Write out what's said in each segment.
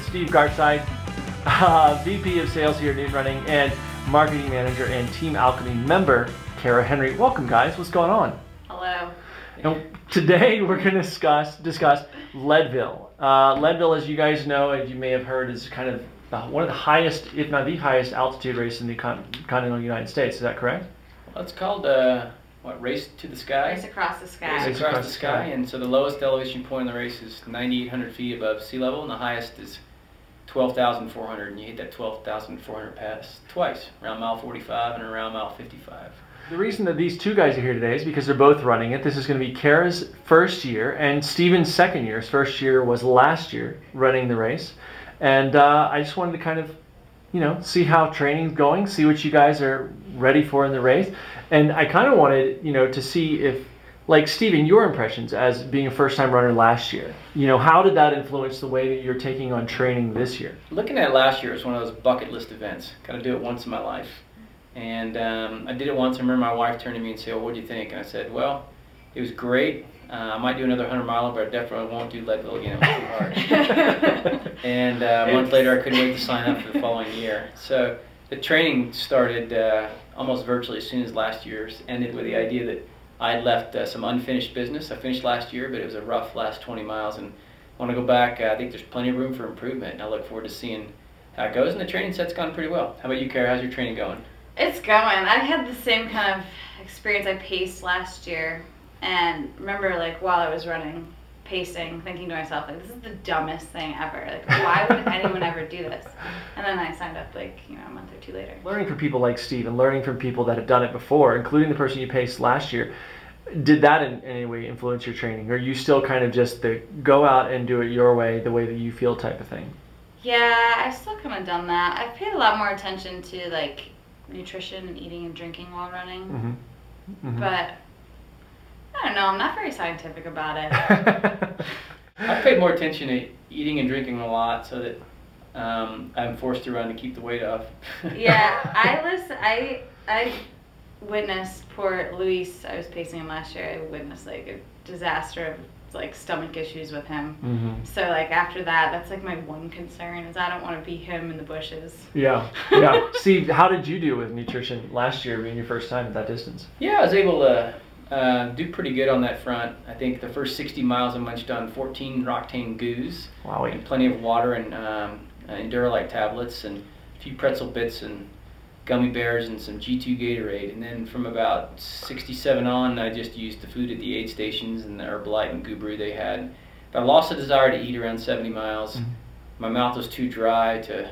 with Steve Gartside, VP of Sales here at Nude Running, and Marketing Manager and Team Alchemy member, Kara Henry. Welcome, guys. What's going on? Hello. And today we're going to discuss Leadville. Leadville, as you guys know, as you may have heard, is kind of one of the highest, if not the highest, altitude race in the continental United States. Is that correct? Well, it's called Race to the Sky? Race across the sky. Race across the sky. And so the lowest elevation point in the race is 9,800 feet above sea level, and the highest is 12,400. And you hit that 12,400 pass twice, around mile 45 and around mile 55. The reason that these two guys are here today is because they're both running it. This is going to be Kara's first year and Steven's second year. His first year was last year running the race. And I just wanted to kind of, see how training's going, see what you guys are ready for in the race. And I kind of wanted, to see if, like Steven, your impressions as being a first-time runner last year. How did that influence the way that you're taking on training this year? Looking at last year, it was one of those bucket list events. Got to do it once in my life. And I did it once. I remember my wife turning to me and saying, "Well, what do you think?" And I said, "Well, it was great. I might do another 100-miler, but I definitely won't do Leadville again. It was too hard." And a month later, I couldn't wait to sign up for the following year. So the training started almost virtually as soon as last year's. Ended with the idea that I had left some unfinished business. I finished last year, but it was a rough last 20 miles. And I want to go back. I think there's plenty of room for improvement, and I look forward to seeing how it goes. And the training set's gone pretty well. How about you, Kara? How's your training going? It's going. I had the same kind of experience. I paced last year, and remember, while I was running, pacing, thinking to myself, this is the dumbest thing ever. Why would anyone ever do this? And then I signed up, a month or two later. Learning from people like Steve and learning from people that have done it before, including the person you paced last year, did that in any way influence your training? Or are you still kind of just the go out and do it your way, the way that you feel type of thing? Yeah, I've still kind of done that. I've paid a lot more attention to, nutrition and eating and drinking while running. Mm-hmm. Mm-hmm. But I don't know, I'm not very scientific about it. I've paid more attention to eating and drinking a lot so that I'm forced to run to keep the weight off. Yeah, I witnessed poor Luis. I was pacing him last year. I witnessed a disaster of stomach issues with him. Mm-hmm. So after that, that's my one concern is I don't want to be him in the bushes. Yeah. Steve, how did you do with nutrition last year being your first time at that distance? Yeah, I was able to do pretty good on that front. I think the first 60 miles I munched on 14 Roctane Goos. Wow. And plenty of water and Endurolite tablets and a few pretzel bits and gummy bears and some G2 Gatorade. And then from about 67 on, I just used the food at the aid stations and the Herbalife and Guru they had. But I lost the desire to eat around 70 miles. Mm-hmm. My mouth was too dry to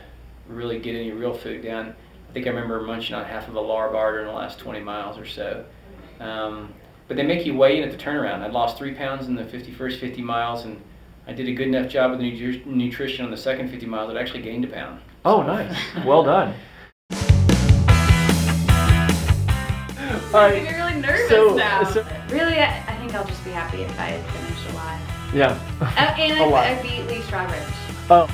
really get any real food down. I think I remember munching on half of a Lar bar during the last 20 miles or so. But they make you weigh in at the turnaround. I lost 3 pounds in the first 50 miles, and I did a good enough job with the nutrition on the second 50 miles that I actually gained a pound. Oh, nice. Well done. All right. I'm really nervous now. Really, I think I'll just be happy if I had finished alive. Yeah. And if I beat Lee Strawbridge. Oh.